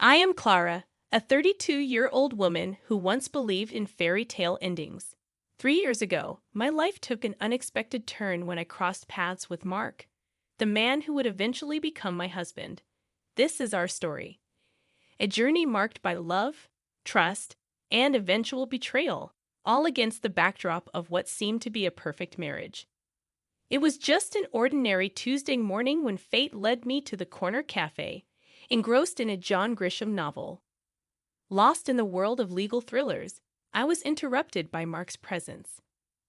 I am Clara, a 32-year-old woman who once believed in fairy tale endings. 3 years ago, my life took an unexpected turn when I crossed paths with Mark, the man who would eventually become my husband. This is our story. A journey marked by love, trust, and eventual betrayal, all against the backdrop of what seemed to be a perfect marriage. It was just an ordinary Tuesday morning when fate led me to the corner cafe, engrossed in a John Grisham novel. Lost in the world of legal thrillers, I was interrupted by Mark's presence.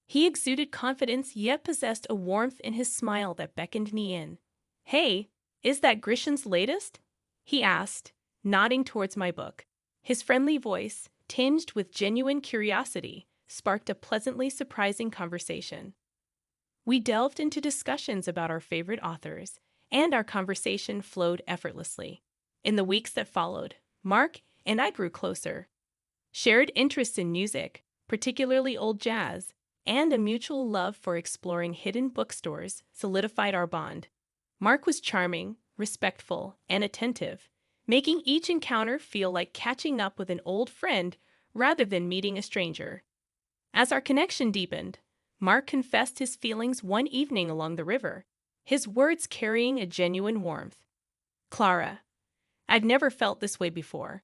He exuded confidence yet possessed a warmth in his smile that beckoned me in. "Hey, is that Grisham's latest?" he asked, nodding towards my book. His friendly voice, tinged with genuine curiosity, sparked a pleasantly surprising conversation. We delved into discussions about our favorite authors, and our conversation flowed effortlessly. In the weeks that followed, Mark and I grew closer. Shared interests in music, particularly old jazz, and a mutual love for exploring hidden bookstores solidified our bond. Mark was charming, respectful, and attentive, making each encounter feel like catching up with an old friend rather than meeting a stranger. As our connection deepened, Mark confessed his feelings one evening along the river, his words carrying a genuine warmth. "Clara, I've never felt this way before.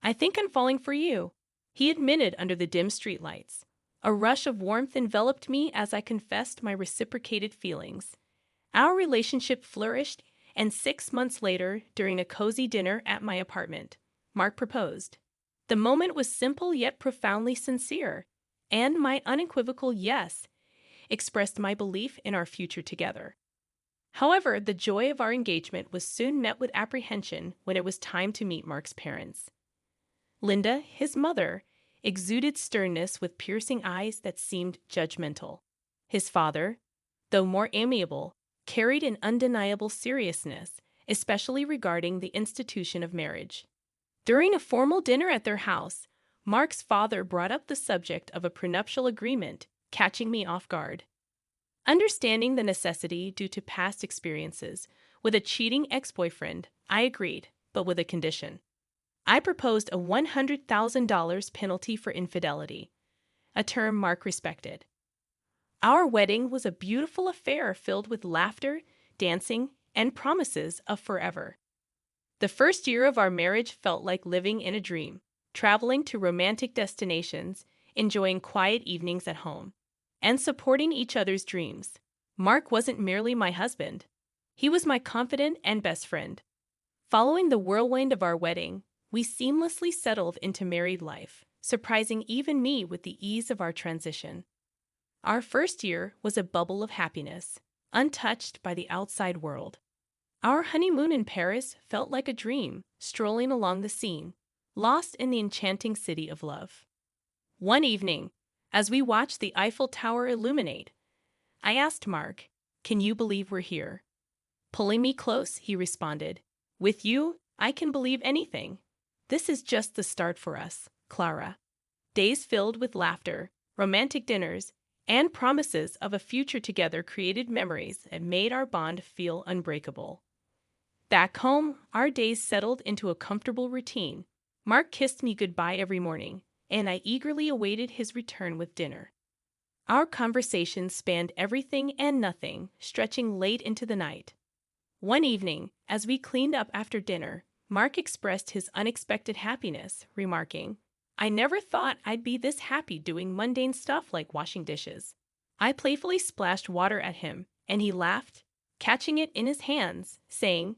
I think I'm falling for you," he admitted under the dim streetlights. A rush of warmth enveloped me as I confessed my reciprocated feelings. Our relationship flourished, and 6 months later, during a cozy dinner at my apartment, Mark proposed. The moment was simple yet profoundly sincere, and my unequivocal yes expressed my belief in our future together. However, the joy of our engagement was soon met with apprehension when it was time to meet Mark's parents. Linda, his mother, exuded sternness with piercing eyes that seemed judgmental. His father, though more amiable, carried an undeniable seriousness, especially regarding the institution of marriage. During a formal dinner at their house, Mark's father brought up the subject of a prenuptial agreement, catching me off guard. Understanding the necessity due to past experiences with a cheating ex-boyfriend, I agreed, but with a condition. I proposed a $100,000 penalty for infidelity, a term Mark respected. Our wedding was a beautiful affair filled with laughter, dancing, and promises of forever. The first year of our marriage felt like living in a dream, traveling to romantic destinations, enjoying quiet evenings at home, and supporting each other's dreams. Mark wasn't merely my husband. He was my confidant and best friend. Following the whirlwind of our wedding, we seamlessly settled into married life, surprising even me with the ease of our transition. Our first year was a bubble of happiness, untouched by the outside world. Our honeymoon in Paris felt like a dream, strolling along the Seine, lost in the enchanting city of love. One evening, as we watched the Eiffel Tower illuminate, I asked Mark, "Can you believe we're here?" Pulling me close, he responded, "With you, I can believe anything. This is just the start for us, Clara." Days filled with laughter, romantic dinners, and promises of a future together created memories that made our bond feel unbreakable. Back home, our days settled into a comfortable routine. Mark kissed me goodbye every morning, and I eagerly awaited his return with dinner. Our conversations spanned everything and nothing, stretching late into the night. One evening, as we cleaned up after dinner, Mark expressed his unexpected happiness, remarking, "I never thought I'd be this happy doing mundane stuff like washing dishes." I playfully splashed water at him, and he laughed, catching it in his hands, saying,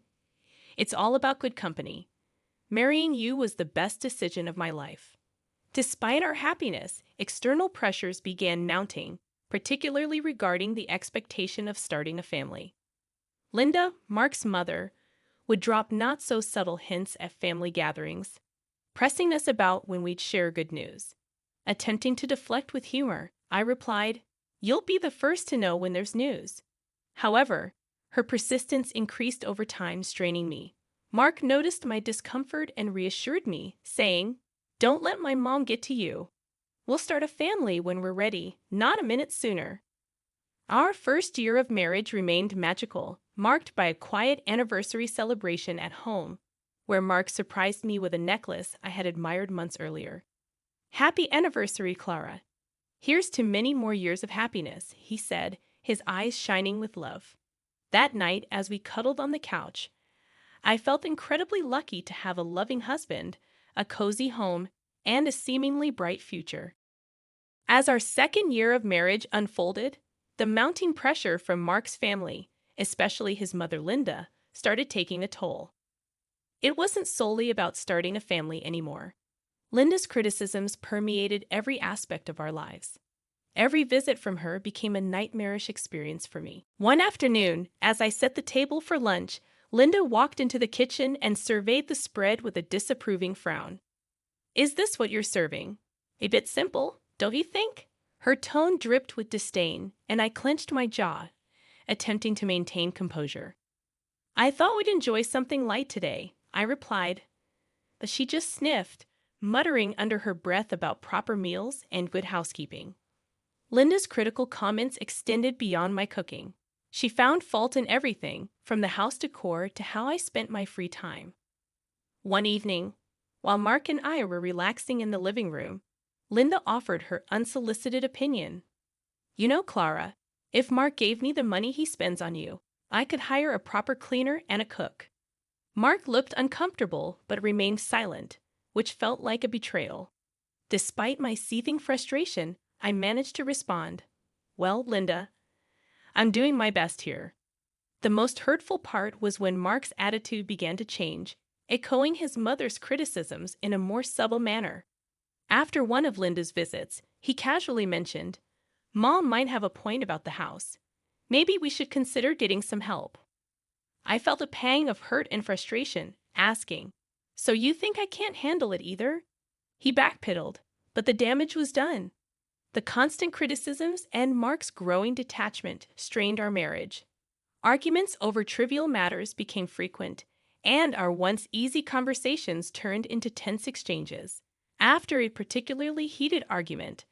"It's all about good company. Marrying you was the best decision of my life." Despite our happiness, external pressures began mounting, particularly regarding the expectation of starting a family. Linda, Mark's mother, would drop not-so-subtle hints at family gatherings, pressing us about when we'd share good news. Attempting to deflect with humor, I replied, "You'll be the first to know when there's news." However, her persistence increased over time, straining me. Mark noticed my discomfort and reassured me, saying, "Don't let my mom get to you. We'll start a family when we're ready, not a minute sooner." Our first year of marriage remained magical, marked by a quiet anniversary celebration at home. where Mark surprised me with a necklace I had admired months earlier. "Happy anniversary, Clara. Here's to many more years of happiness," he said, his eyes shining with love. That night, as we cuddled on the couch, I felt incredibly lucky to have a loving husband, a cozy home, and a seemingly bright future. As our second year of marriage unfolded, the mounting pressure from Mark's family, especially his mother Linda, started taking a toll. It wasn't solely about starting a family anymore. Linda's criticisms permeated every aspect of our lives. Every visit from her became a nightmarish experience for me. One afternoon, as I set the table for lunch, Linda walked into the kitchen and surveyed the spread with a disapproving frown. "Is this what you're serving? A bit simple, don't you think?" Her tone dripped with disdain, and I clenched my jaw, attempting to maintain composure. "I thought we'd enjoy something light today," I replied, but she just sniffed, muttering under her breath about proper meals and good housekeeping. Linda's critical comments extended beyond my cooking. She found fault in everything, from the house decor to how I spent my free time. One evening, while Mark and I were relaxing in the living room, Linda offered her unsolicited opinion. "You know, Clara, if Mark gave me the money he spends on you, I could hire a proper cleaner and a cook." Mark looked uncomfortable but remained silent, which felt like a betrayal. Despite my seething frustration, I managed to respond, "Well, Linda, I'm doing my best here." The most hurtful part was when Mark's attitude began to change, echoing his mother's criticisms in a more subtle manner. After one of Linda's visits, he casually mentioned, "Mom might have a point about the house. Maybe we should consider getting some help." I felt a pang of hurt and frustration, asking, "So you think I can't handle it either?" He backpedaled, but the damage was done. The constant criticisms and Mark's growing detachment strained our marriage. Arguments over trivial matters became frequent, and our once easy conversations turned into tense exchanges. After a particularly heated argument,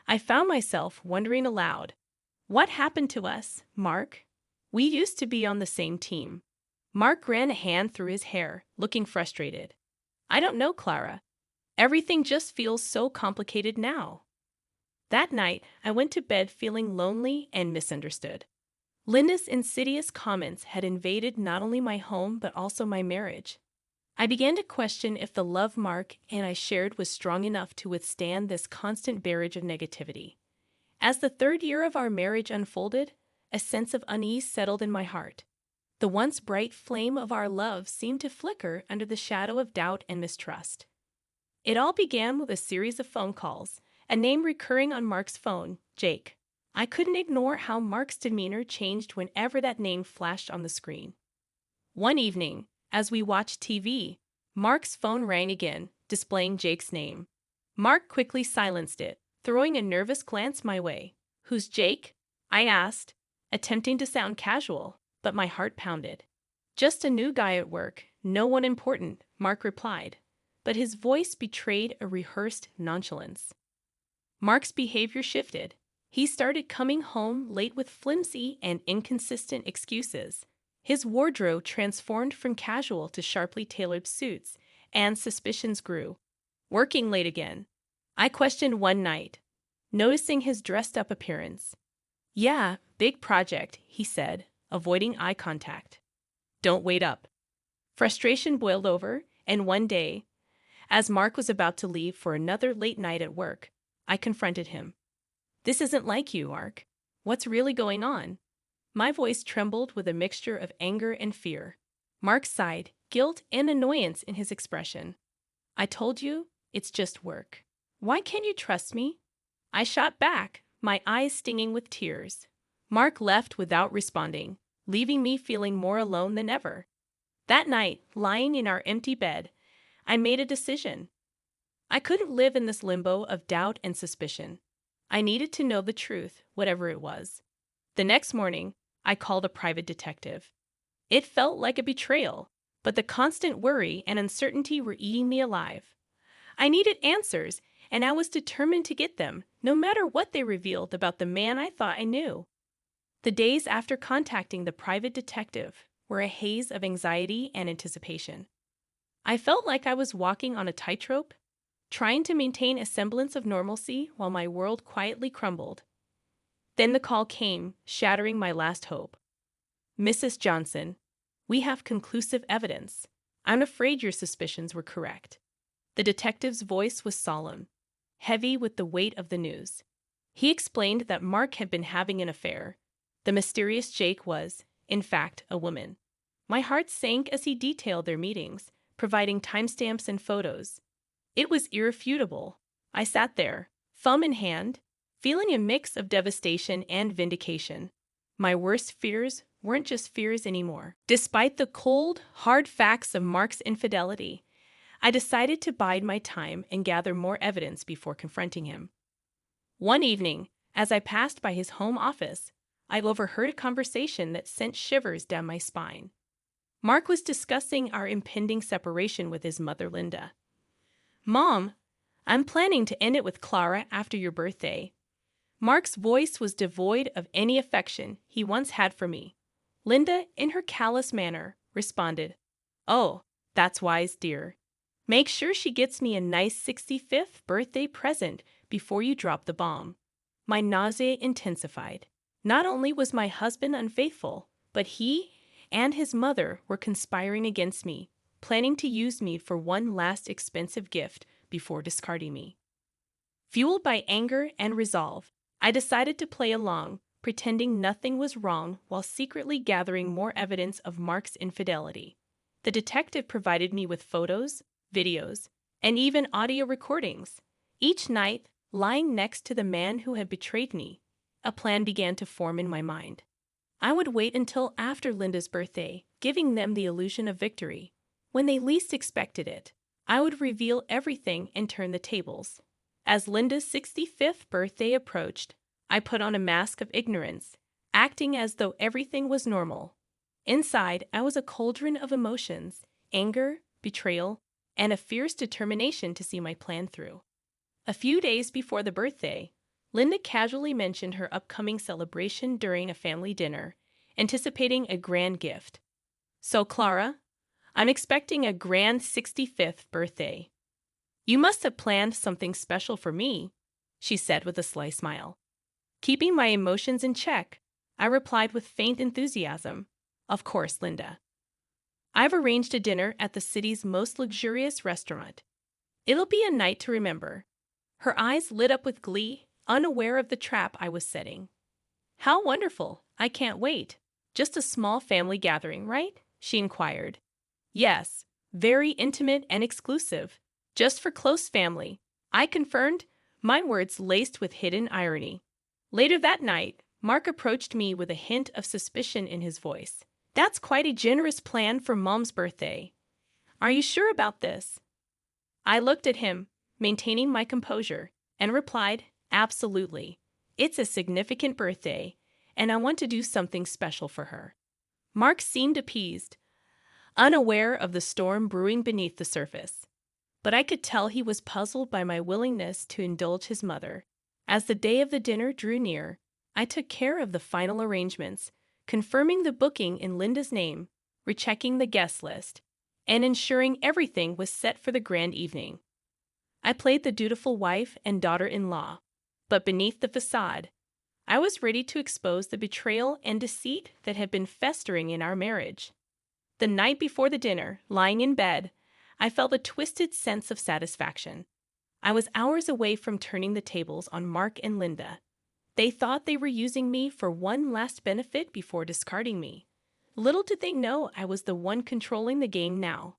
I found myself wondering aloud, "What happened to us, Mark? We used to be on the same team." Mark ran a hand through his hair, looking frustrated. "I don't know, Clara. Everything just feels so complicated now." That night, I went to bed feeling lonely and misunderstood. Linda's insidious comments had invaded not only my home but also my marriage. I began to question if the love Mark and I shared was strong enough to withstand this constant barrage of negativity. As the third year of our marriage unfolded, a sense of unease settled in my heart. The once bright flame of our love seemed to flicker under the shadow of doubt and mistrust. It all began with a series of phone calls, a name recurring on Mark's phone, Jake. I couldn't ignore how Mark's demeanor changed whenever that name flashed on the screen. One evening, as we watched TV, Mark's phone rang again, displaying Jake's name. Mark quickly silenced it, throwing a nervous glance my way. "Who's Jake?" I asked, attempting to sound casual, but my heart pounded. "Just a new guy at work, no one important," Mark replied, but his voice betrayed a rehearsed nonchalance. Mark's behavior shifted. He started coming home late with flimsy and inconsistent excuses. His wardrobe transformed from casual to sharply tailored suits, and suspicions grew. Working late again. I questioned one night, noticing his dressed-up appearance. "Yeah, big project," he said, avoiding eye contact. "Don't wait up." Frustration boiled over, and one day, as Mark was about to leave for another late night at work, I confronted him. "This isn't like you, Mark. What's really going on?" My voice trembled with a mixture of anger and fear. Mark sighed, guilt and annoyance in his expression. "I told you, it's just work. Why can't you trust me?" I shot back, my eyes stinging with tears. Mark left without responding, leaving me feeling more alone than ever. That night, lying in our empty bed, I made a decision. I couldn't live in this limbo of doubt and suspicion. I needed to know the truth, whatever it was. The next morning, I called a private detective. It felt like a betrayal, but the constant worry and uncertainty were eating me alive. I needed answers, and I was determined to get them, no matter what they revealed about the man I thought I knew. The days after contacting the private detective were a haze of anxiety and anticipation. I felt like I was walking on a tightrope, trying to maintain a semblance of normalcy while my world quietly crumbled. Then the call came, shattering my last hope. "Mrs. Johnson, we have conclusive evidence. I'm afraid your suspicions were correct." The detective's voice was solemn, heavy with the weight of the news. He explained that Mark had been having an affair. The mysterious Jake was, in fact, a woman. My heart sank as he detailed their meetings, providing timestamps and photos. It was irrefutable. I sat there, thumb in hand, feeling a mix of devastation and vindication. My worst fears weren't just fears anymore. Despite the cold, hard facts of Mark's infidelity, I decided to bide my time and gather more evidence before confronting him. One evening, as I passed by his home office, I overheard a conversation that sent shivers down my spine. Mark was discussing our impending separation with his mother, Linda. "Mom, I'm planning to end it with Clara after your birthday." Mark's voice was devoid of any affection he once had for me. Linda, in her callous manner, responded, "Oh, that's wise, dear. Make sure she gets me a nice 65th birthday present before you drop the bomb." My nausea intensified. Not only was my husband unfaithful, but he and his mother were conspiring against me, planning to use me for one last expensive gift before discarding me. Fueled by anger and resolve, I decided to play along, pretending nothing was wrong while secretly gathering more evidence of Mark's infidelity. The detective provided me with photos, videos, and even audio recordings. Each night, lying next to the man who had betrayed me, a plan began to form in my mind. I would wait until after Linda's birthday, giving them the illusion of victory. When they least expected it, I would reveal everything and turn the tables. As Linda's 65th birthday approached, I put on a mask of ignorance, acting as though everything was normal. Inside, I was a cauldron of emotions, anger, betrayal, and a fierce determination to see my plan through. A few days before the birthday, Linda casually mentioned her upcoming celebration during a family dinner, anticipating a grand gift. "So, Clara, I'm expecting a grand 65th birthday. You must have planned something special for me," she said with a sly smile. Keeping my emotions in check, I replied with faint enthusiasm, "Of course, Linda. I've arranged a dinner at the city's most luxurious restaurant. It'll be a night to remember." Her eyes lit up with glee, unaware of the trap I was setting. "How wonderful! I can't wait. Just a small family gathering, right?" she inquired. "Yes, very intimate and exclusive. Just for close family," I confirmed, my words laced with hidden irony. Later that night, Mark approached me with a hint of suspicion in his voice. "That's quite a generous plan for Mom's birthday. Are you sure about this?" I looked at him, maintaining my composure, and replied, "Absolutely. It's a significant birthday, and I want to do something special for her." Mark seemed appeased, unaware of the storm brewing beneath the surface. But I could tell he was puzzled by my willingness to indulge his mother. As the day of the dinner drew near, I took care of the final arrangements, confirming the booking in Linda's name, rechecking the guest list, and ensuring everything was set for the grand evening. I played the dutiful wife and daughter-in-law, but beneath the facade, I was ready to expose the betrayal and deceit that had been festering in our marriage. The night before the dinner, lying in bed, I felt a twisted sense of satisfaction. I was hours away from turning the tables on Mark and Linda. They thought they were using me for one last benefit before discarding me. Little did they know I was the one controlling the game now.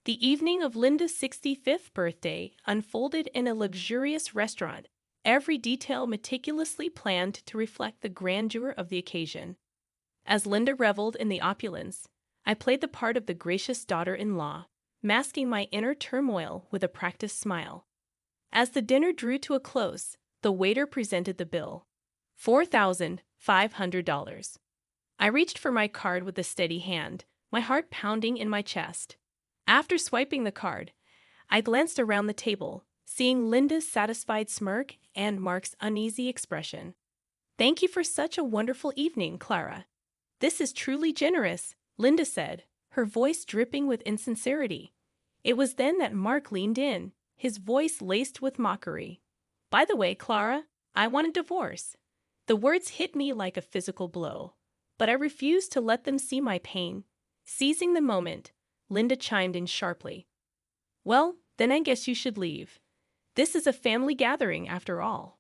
The evening of Linda's 65th birthday unfolded in a luxurious restaurant, every detail meticulously planned to reflect the grandeur of the occasion. As Linda reveled in the opulence, I played the part of the gracious daughter-in-law, masking my inner turmoil with a practiced smile. As the dinner drew to a close, the waiter presented the bill. $4,500. I reached for my card with a steady hand, my heart pounding in my chest. After swiping the card, I glanced around the table, seeing Linda's satisfied smirk and Mark's uneasy expression. "Thank you for such a wonderful evening, Clara. This is truly generous," Linda said, her voice dripping with insincerity. It was then that Mark leaned in, his voice laced with mockery. "By the way, Clara, I want a divorce." The words hit me like a physical blow, but I refused to let them see my pain. Seizing the moment, Linda chimed in sharply. "Well, then I guess you should leave. This is a family gathering after all."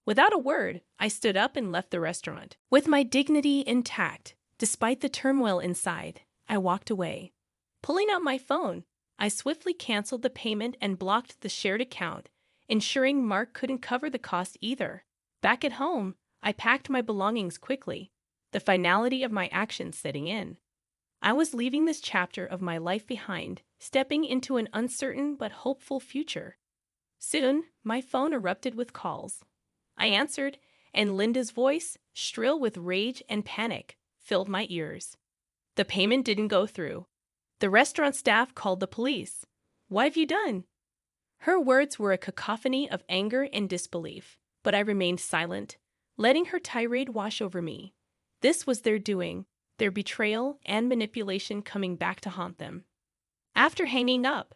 Without a word, I stood up and left the restaurant. With my dignity intact, despite the turmoil inside, I walked away. Pulling out my phone, I swiftly canceled the payment and blocked the shared account, ensuring Mark couldn't cover the cost either. Back at home, I packed my belongings quickly, the finality of my actions setting in. I was leaving this chapter of my life behind, stepping into an uncertain but hopeful future. Soon, my phone erupted with calls. I answered, and Linda's voice, shrill with rage and panic, filled my ears. The payment didn't go through. The restaurant staff called the police. "What have you done?" Her words were a cacophony of anger and disbelief, but I remained silent, letting her tirade wash over me. This was their doing, their betrayal and manipulation coming back to haunt them. After hanging up,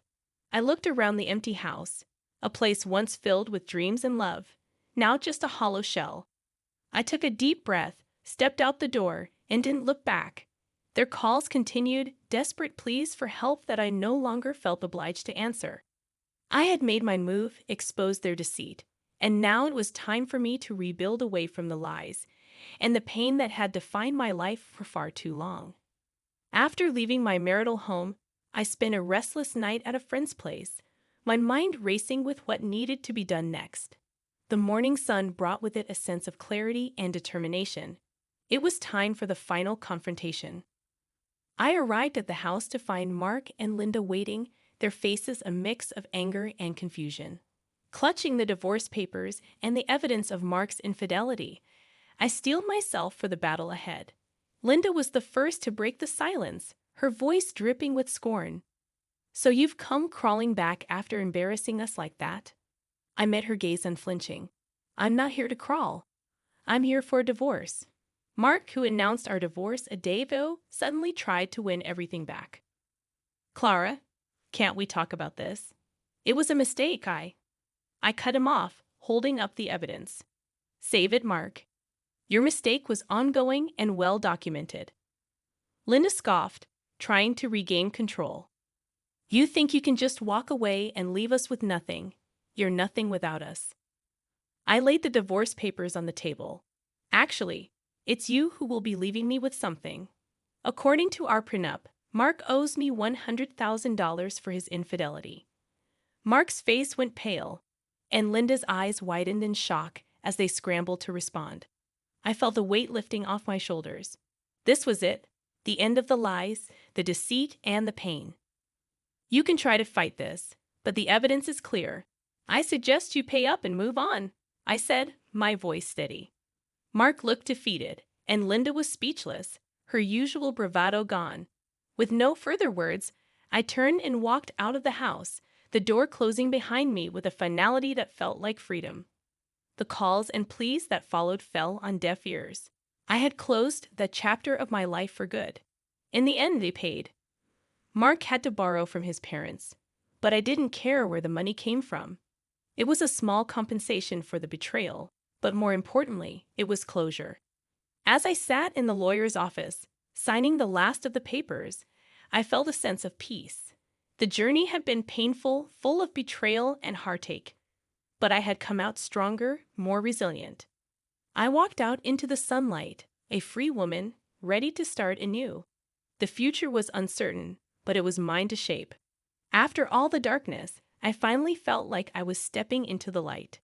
I looked around the empty house, a place once filled with dreams and love, now just a hollow shell. I took a deep breath, stepped out the door, and didn't look back. Their calls continued, desperate pleas for help that I no longer felt obliged to answer. I had made my move, exposed their deceit, and now it was time for me to rebuild away from the lies and the pain that had defined my life for far too long. After leaving my marital home, I spent a restless night at a friend's place, my mind racing with what needed to be done next. The morning sun brought with it a sense of clarity and determination. It was time for the final confrontation. I arrived at the house to find Mark and Linda waiting, their faces a mix of anger and confusion. Clutching the divorce papers and the evidence of Mark's infidelity, I steeled myself for the battle ahead. Linda was the first to break the silence, her voice dripping with scorn. "So you've come crawling back after embarrassing us like that?" I met her gaze unflinching. "I'm not here to crawl. I'm here for a divorce." Mark, who announced our divorce a day ago, suddenly tried to win everything back. "Clara, can't we talk about this? It was a mistake, I cut him off, holding up the evidence. "Save it, Mark. Your mistake was ongoing and well documented." Linda scoffed, trying to regain control. "You think you can just walk away and leave us with nothing. You're nothing without us." I laid the divorce papers on the table. "Actually, it's you who will be leaving me with something. According to our prenup, Mark owes me $100,000 for his infidelity." Mark's face went pale, and Linda's eyes widened in shock as they scrambled to respond. I felt the weight lifting off my shoulders. This was it, the end of the lies, the deceit, and the pain. "You can try to fight this, but the evidence is clear. I suggest you pay up and move on," I said, my voice steady. Mark looked defeated, and Linda was speechless, her usual bravado gone. With no further words, I turned and walked out of the house, the door closing behind me with a finality that felt like freedom. The calls and pleas that followed fell on deaf ears. I had closed that chapter of my life for good. In the end, they paid. Mark had to borrow from his parents, but I didn't care where the money came from. It was a small compensation for the betrayal, but more importantly, it was closure. As I sat in the lawyer's office, signing the last of the papers, I felt a sense of peace. The journey had been painful, full of betrayal and heartache, but I had come out stronger, more resilient. I walked out into the sunlight, a free woman, ready to start anew. The future was uncertain, but it was mine to shape. After all the darkness, I finally felt like I was stepping into the light.